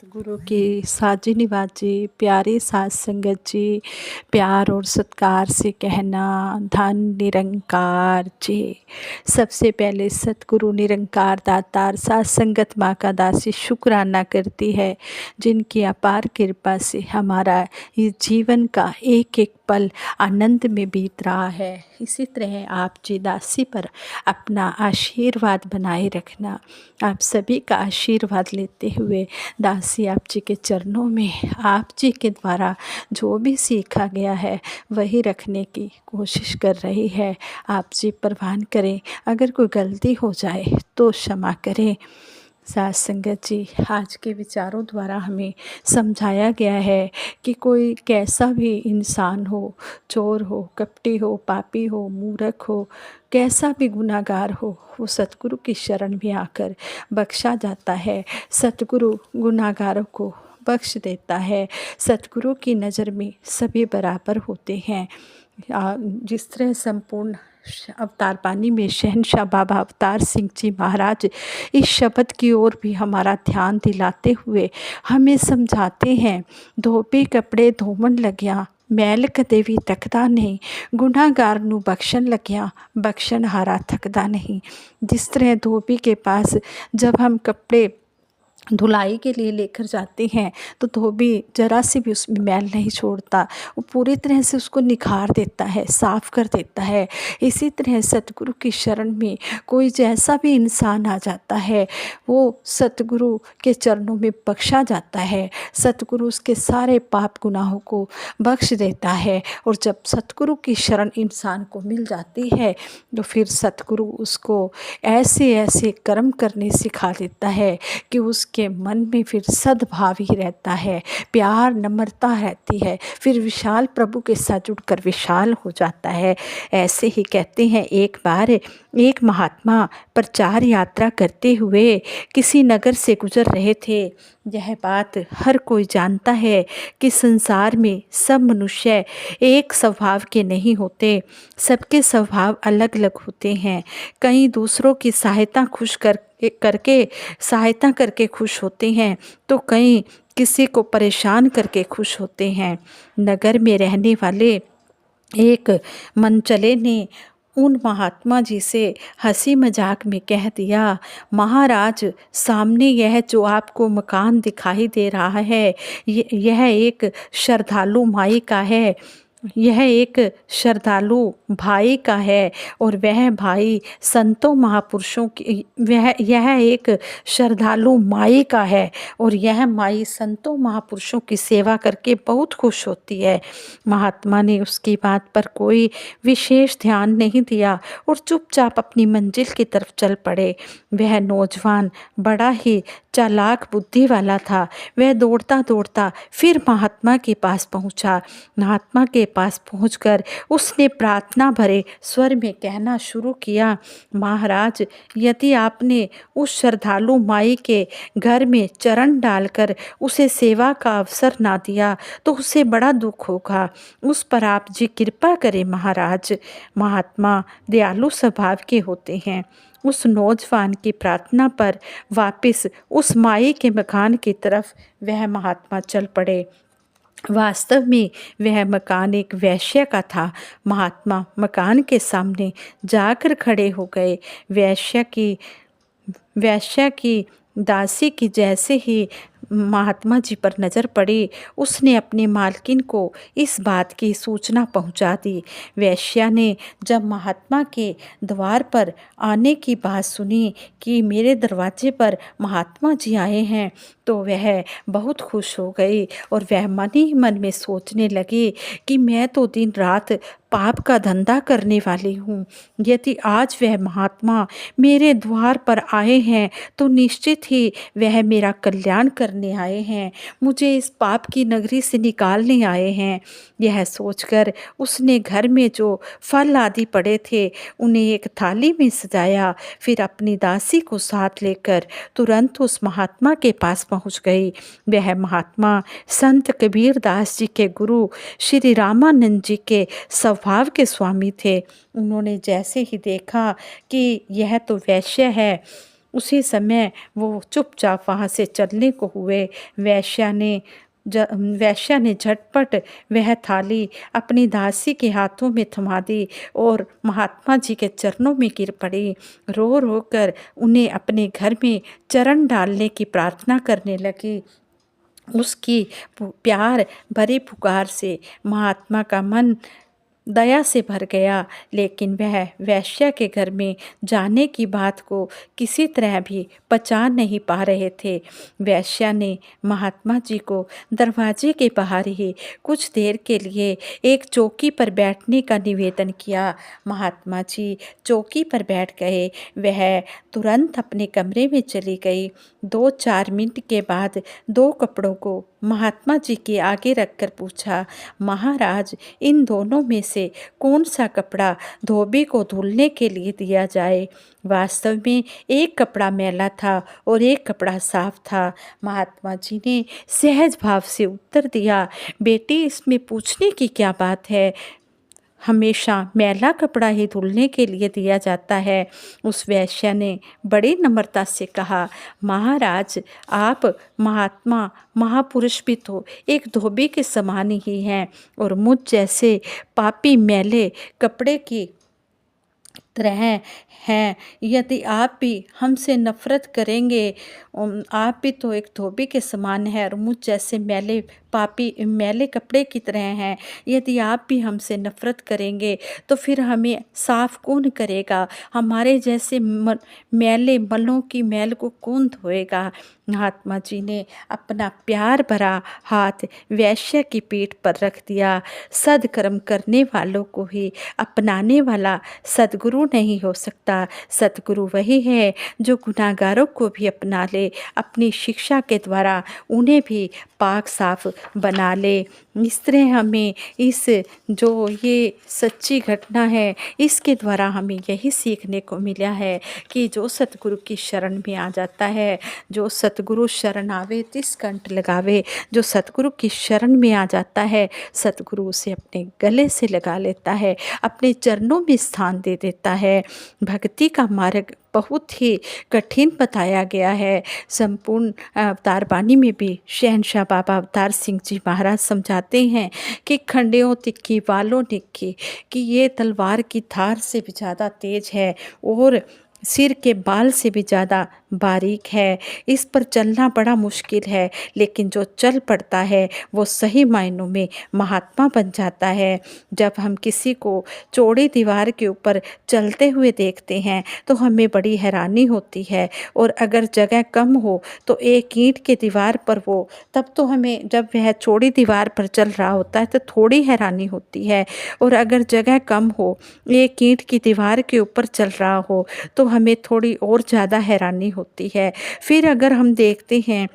सतगुरु की साजी निवाजी प्यारी साध संगत जी, प्यार और सत्कार से कहना धन निरंकार जी। सबसे पहले सतगुरु निरंकार दातार साध संगत माँ का दासी शुक्राना करती है, जिनकी अपार कृपा से हमारा इस जीवन का एक एक पल आनंद में बीत रहा है। इसी तरह आप जी दासी पर अपना आशीर्वाद बनाए रखना। आप सभी का आशीर्वाद लेते हुए दासी आप जी के चरणों में आप जी के द्वारा जो भी सीखा गया है वही रखने की कोशिश कर रही है। आप जी परवान करें, अगर कोई गलती हो जाए तो क्षमा करें। साथ संगत जी, आज के विचारों द्वारा हमें समझाया गया है कि कोई कैसा भी इंसान हो, चोर हो, कपटी हो, पापी हो, मूर्ख हो, कैसा भी गुनाहगार हो, वो सतगुरु की शरण में आकर बख्शा जाता है। सतगुरु गुनाहगारों को बख्श देता है। सतगुरु की नज़र में सभी बराबर होते हैं। जिस तरह संपूर्ण अवतार पानी में शहनशाह बाबा अवतार सिंह जी महाराज इस शब्द की ओर भी हमारा ध्यान दिलाते हुए हमें समझाते हैं, धोबे कपड़े धोवन लग्या मैल कदे भी तकदा नहीं, गुनाहगार नू बख्शन लग्या बख्शन हारा थकदा नहीं। जिस तरह धोबी के पास जब हम कपड़े धुलाई के लिए लेकर जाते हैं तो धोबी जरा सी भी उसमें मैल नहीं छोड़ता, वो पूरी तरह से उसको निखार देता है, साफ कर देता है। इसी तरह सतगुरु की शरण में कोई जैसा भी इंसान आ जाता है वो सतगुरु के चरणों में बख्शा जाता है। सतगुरु उसके सारे पाप गुनाहों को बख्श देता है। और जब सतगुरु की शरण इंसान को मिल जाती है तो फिर सतगुरु उसको ऐसे ऐसे कर्म करने सिखा देता है कि उसके मन में फिर सद्भाव ही रहता है, प्यार नम्रता रहती है, फिर विशाल प्रभु के साथ जुड़कर विशाल हो जाता है। ऐसे ही कहते हैं, एक बार एक महात्मा प्रचार यात्रा करते हुए किसी नगर से गुजर रहे थे। यह बात हर कोई जानता है कि संसार में सब मनुष्य एक स्वभाव के नहीं होते, सबके स्वभाव अलग अलग होते हैं। कई दूसरों की सहायता करके खुश होते हैं तो कई किसी को परेशान करके खुश होते हैं। नगर में रहने वाले एक मनचले ने उन महात्मा जी से हंसी मजाक में कह दिया, महाराज, सामने यह जो आपको मकान दिखाई दे रहा है यह एक श्रद्धालु माई का है, यह एक श्रद्धालु भाई का है। और वह भाई संतों महापुरुषों की यह एक श्रद्धालु माई का है और यह माई संतों महापुरुषों की सेवा करके बहुत खुश होती है। महात्मा ने उसकी बात पर कोई विशेष ध्यान नहीं दिया और चुपचाप अपनी मंजिल की तरफ चल पड़े। वह नौजवान बड़ा ही चालाक बुद्धि वाला था। वह दौड़ता दौड़ता फिर महात्मा के पास पहुंचा। महात्मा के पास पहुंचकर उसने प्रार्थना भरे स्वर में कहना शुरू किया, महाराज, यदि आपने उस श्रद्धालु माई के घर में चरण डालकर उसे सेवा का अवसर ना दिया तो उसे बड़ा दुख होगा। उस पर आप जी कृपा करें महाराज। महात्मा दयालु स्वभाव के होते हैं। उस नौजवान की प्रार्थना पर वापस उस माई के मकान की तरफ वह महात्मा चल पड़े। वास्तव में वह मकान एक वैश्य का था। महात्मा मकान के सामने जाकर खड़े हो गए। वैश्य की दासी की जैसे ही महात्मा जी पर नज़र पड़ी, उसने अपने मालकिन को इस बात की सूचना पहुंचा दी। वैश्या ने जब महात्मा के द्वार पर आने की बात सुनी कि मेरे दरवाजे पर महात्मा जी आए हैं तो वह बहुत खुश हो गई और वह मन ही मन में सोचने लगी कि मैं तो दिन रात पाप का धंधा करने वाली हूँ। यदि आज वह महात्मा मेरे द्वार पर आए हैं तो निश्चित ही वह मेरा कल्याण करने आए हैं, मुझे इस पाप की नगरी से निकालने आए हैं। यह सोचकर उसने घर में जो फल आदि पड़े थे उन्हें एक थाली में सजाया, फिर अपनी दासी को साथ लेकर तुरंत उस महात्मा के पास पहुंच गई। वह महात्मा संत कबीर दास जी के गुरु श्री रामानंद जी के स्वभाव के स्वामी थे। उन्होंने जैसे ही देखा कि यह तो वैश्य है, उसी समय वो चुपचाप वहाँ से चलने को हुए। वैश्या ने झटपट वह थाली अपनी दासी के हाथों में थमा दी और महात्मा जी के चरणों में गिर पड़ी। रो रो कर उन्हें अपने घर में चरण डालने की प्रार्थना करने लगी। उसकी प्यार भरी पुकार से महात्मा का मन दया से भर गया, लेकिन वह वैश्या के घर में जाने की बात को किसी तरह भी पचा नहीं पा रहे थे। वैश्या ने महात्मा जी को दरवाजे के बाहर ही कुछ देर के लिए एक चौकी पर बैठने का निवेदन किया। महात्मा जी चौकी पर बैठ गए। वह तुरंत अपने कमरे में चली गई। 2-4 मिनट के बाद 2 कपड़ों को महात्मा जी के आगे रखकर पूछा, महाराज, इन दोनों में से कौन सा कपड़ा धोबी को धुलने के लिए दिया जाए? वास्तव में एक कपड़ा मैला था और एक कपड़ा साफ था। महात्मा जी ने सहज भाव से उत्तर दिया, बेटी, इसमें पूछने की क्या बात है? हमेशा मैला कपड़ा ही धुलने के लिए दिया जाता है। उस वैश्या ने बड़ी नम्रता से कहा, महाराज, आप महात्मा महापुरुष भी तो एक धोबी के समान ही हैं और मुझ जैसे पापी मैले कपड़े की तरह हैं। यदि आप भी हमसे नफरत करेंगे, आप भी तो एक धोबी के समान है और मुझ जैसे मैले कपड़े की तरह हैं। यदि आप भी हमसे नफरत करेंगे तो फिर हमें साफ कौन करेगा? हमारे जैसे मैले मलों की मैल को कौन धोएगा? महात्मा जी ने अपना प्यार भरा हाथ वैश्य की पीठ पर रख दिया। सद्कर्म करने वालों को ही अपनाने वाला सद्गुरु नहीं हो सकता। सद्गुरु वही है जो गुनाहगारों को भी अपना ले, अपनी शिक्षा के द्वारा उन्हें भी पाक साफ बना ले। इस तरह हमें जो ये सच्ची घटना है, इसके द्वारा हमें यही सीखने को मिला है कि जो सतगुरु की शरण में आ जाता है, जो सतगुरु शरण आवे तिस कंठ लगावे, जो सतगुरु की शरण में आ जाता है, सतगुरु उसे अपने गले से लगा लेता है, अपने चरणों में स्थान दे देता है। भक्ति का मार्ग बहुत ही कठिन बताया गया है। संपूर्ण अवतार बानी में भी शहनशाह बाबा अवतार सिंह जी महाराज समझाते हैं कि खंडियों तिक्की वालों निक्की, कि ये तलवार की धार से भी ज़्यादा तेज है और सिर के बाल से भी ज़्यादा बारीक है। इस पर चलना बड़ा मुश्किल है, लेकिन जो चल पड़ता है वो सही मायनों में महात्मा बन जाता है। जब हम किसी को चौड़ी दीवार के ऊपर चलते हुए देखते हैं तो हमें बड़ी हैरानी होती है, और अगर जगह कम हो तो एक ईंट की दीवार पर वो, तब तो हमें, जब वह चौड़ी दीवार पर चल रहा होता है तो थोड़ी हैरानी होती है, और अगर जगह कम हो, एक ईंट की दीवार के ऊपर चल रहा हो तो हमें थोड़ी और ज़्यादा हैरानी होती है। फिर अगर हम देखते हैं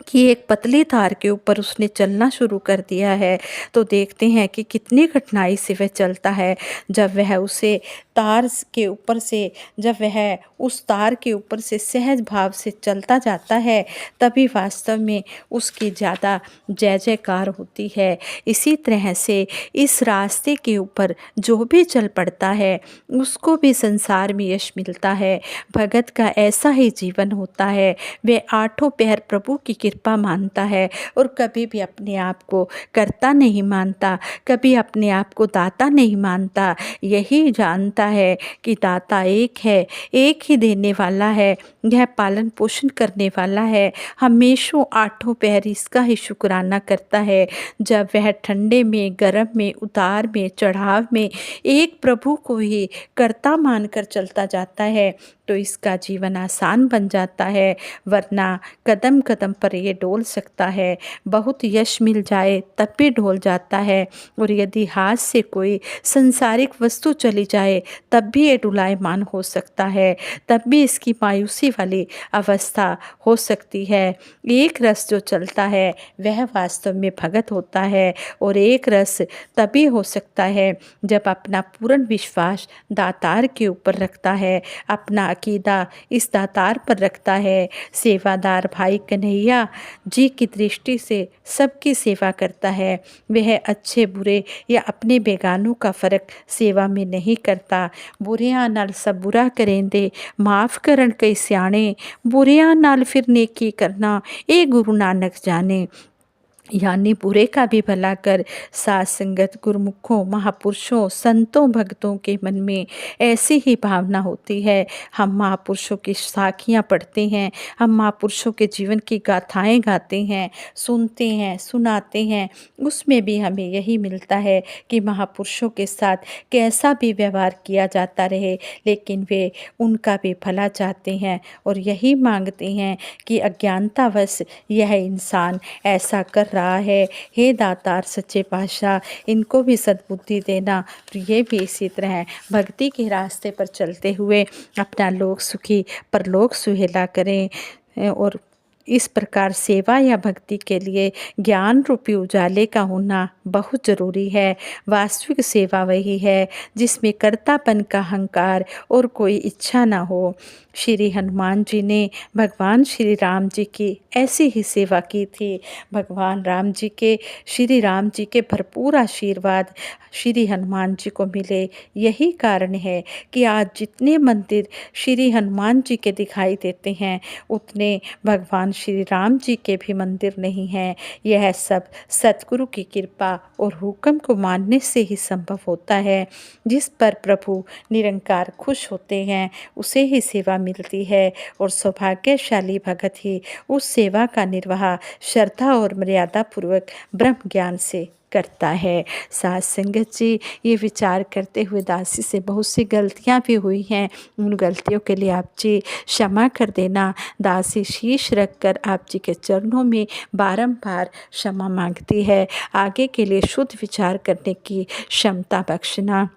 कि एक पतली तार के ऊपर उसने चलना शुरू कर दिया है तो देखते हैं कि कितनी कठिनाई से वह चलता है। जब वह उसे तार के ऊपर से जब वह उस तार के ऊपर से सहज भाव से चलता जाता है, तभी वास्तव में उसकी ज़्यादा जय जयकार होती है। इसी तरह से इस रास्ते के ऊपर जो भी चल पड़ता है उसको भी संसार में यश मिलता है। भगत का ऐसा ही जीवन होता है। वे आठों पहर प्रभु की कृपा मानता है और कभी भी अपने आप को कर्ता नहीं मानता, कभी अपने आप को दाता नहीं मानता। यही जानता है कि दाता एक है, एक ही देने वाला है, यह पालन पोषण करने वाला है। हमेशा आठों पहर इसका ही शुक्राना करता है। जब वह ठंडे में, गर्म में, उतार में, चढ़ाव में एक प्रभु को ही कर्ता मानकर चलता जाता है तो इसका जीवन आसान बन जाता है। वरना कदम कदम पर ये डोल सकता है, बहुत यश मिल जाए तब भी डोल जाता है, और यदि हाथ से कोई संसारिक वस्तु चली जाए तब भी ये डुलायमान हो सकता है, तब भी इसकी मायूसी वाली अवस्था हो सकती है। एक रस जो चलता है वह वास्तव में भगत होता है, और एक रस तभी हो सकता है जब अपना पूर्ण विश्वास दातार के ऊपर रखता है, अपना अकीदा इस दातार पर रखता है। सेवादार भाई कन्हैया जी की दृष्टि से सबकी सेवा करता है। वह अच्छे बुरे या अपने बेगानों का फ़र्क सेवा में नहीं करता। बुरियां नाल सब बुरा करेंदे, माफ़ करन कई सियाणे, बुरियां नाल फिर नेकी करना, ये गुरु नानक जाने। यानी बुरे का भी भला कर। साथ संगत गुरुमुखों, महापुरुषों, संतों, भक्तों के मन में ऐसी ही भावना होती है। हम महापुरुषों की साखियाँ पढ़ते हैं, हम महापुरुषों के जीवन की गाथाएं गाते हैं, सुनते हैं, सुनाते हैं। उसमें भी हमें यही मिलता है कि महापुरुषों के साथ कैसा भी व्यवहार किया जाता रहे, लेकिन वे उनका भी भला चाहते हैं और यही मांगते हैं कि अज्ञानतावश यह इंसान ऐसा कर रहा है। हे दातार सच्चे पातशाह, इनको भी सद्बुद्धि देना। तो ये भी इसी तरह भक्ति के रास्ते पर चलते हुए अपना लोक सुखी परलोक सुहेला करें। और इस प्रकार सेवा या भक्ति के लिए ज्ञान रूपी उजाले का होना बहुत ज़रूरी है। वास्तविक सेवा वही है जिसमें कर्तापन का अहंकार और कोई इच्छा ना हो। श्री हनुमान जी ने भगवान श्री राम जी की ऐसी ही सेवा की थी। भगवान राम जी के, श्री राम जी के भरपूर आशीर्वाद श्री हनुमान जी को मिले। यही कारण है कि आज जितने मंदिर श्री हनुमान जी के दिखाई देते हैं, उतने भगवान श्री राम जी के भी मंदिर नहीं हैं। यह सब सतगुरु की कृपा और हुक्म को मानने से ही संभव होता है। जिस पर प्रभु निरंकार खुश होते हैं, उसे ही सेवा मिलती है और सौभाग्यशाली भगत ही उस सेवा का निर्वाह श्रद्धा और मर्यादा पूर्वक ब्रह्म ज्ञान से करता है। साथ संगत जी, ये विचार करते हुए दासी से बहुत सी गलतियां भी हुई हैं। उन गलतियों के लिए आप जी क्षमा कर देना। दासी शीश रखकर आप जी के चरणों में बारंबार क्षमा मांगती है। आगे के लिए शुद्ध विचार करने की क्षमता बख्शना।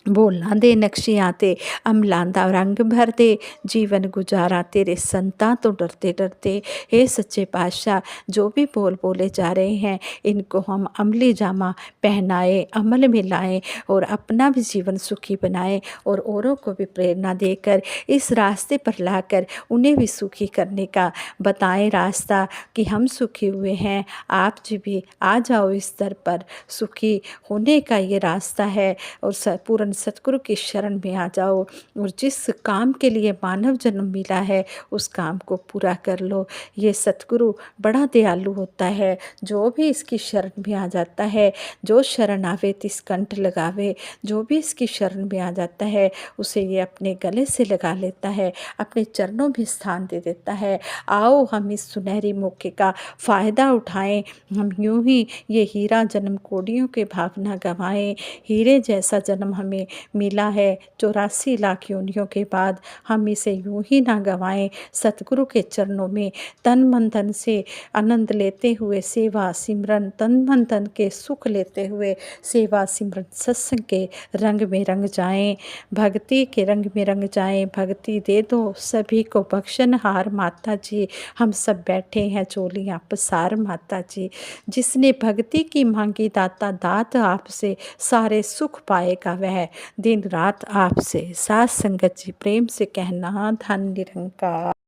बोलना दे नक्शी आते, अमलांदा रंग भर दे, जीवन गुजारा तेरे संता तो डरते डरते। हे सच्चे पातशाह, जो भी बोल बोले जा रहे हैं, इनको हम अमली जामा पहनाए, अमल में लाएं और अपना भी जीवन सुखी बनाएं और औरों को भी प्रेरणा देकर इस रास्ते पर लाकर उन्हें भी सुखी करने का बताएं रास्ता कि हम सुखी हुए हैं। आप जी भी आ जाओ इस दर पर। सुखी होने का ये रास्ता है और पूर्ण सतगुरु की शरण में आ जाओ और जिस काम के लिए मानव जन्म मिला है उस काम को पूरा कर लो। ये सतगुरु बड़ा दयालु होता है। जो भी इसकी शरण में आ जाता है, जो शरण आवे तिस कंठ लगावे, जो भी इसकी शरण में आ जाता है उसे ये अपने गले से लगा लेता है, अपने चरणों में स्थान दे देता है। आओ हम इस सुनहरी मौके का फ़ायदा उठाएं। हम यूं ही ये हीरा जन्म कोडियों के भावना गंवाएं। हीरे जैसा जन्म हमें मिला है 84 लाख योनियों के बाद, हम इसे यूं ही ना गंवाएं। सतगुरु के चरणों में तन मन धन से आनंद लेते हुए सेवा सिमरन, तन मन धन के सुख लेते हुए सेवा सिमरन सत्संग के रंग में रंग जाएं, भक्ति के रंग में रंग जाएं। भक्ति दे दो सभी को बख्शनहार माता जी, हम सब बैठे हैं चोलियाँ पसार माता जी। जिसने भक्ति की मांगी दाता दात आपसे, सारे सुख पाएगा वह दिन रात आपसे। साथ संगत जी प्रेम से कहना, धन निरंकार।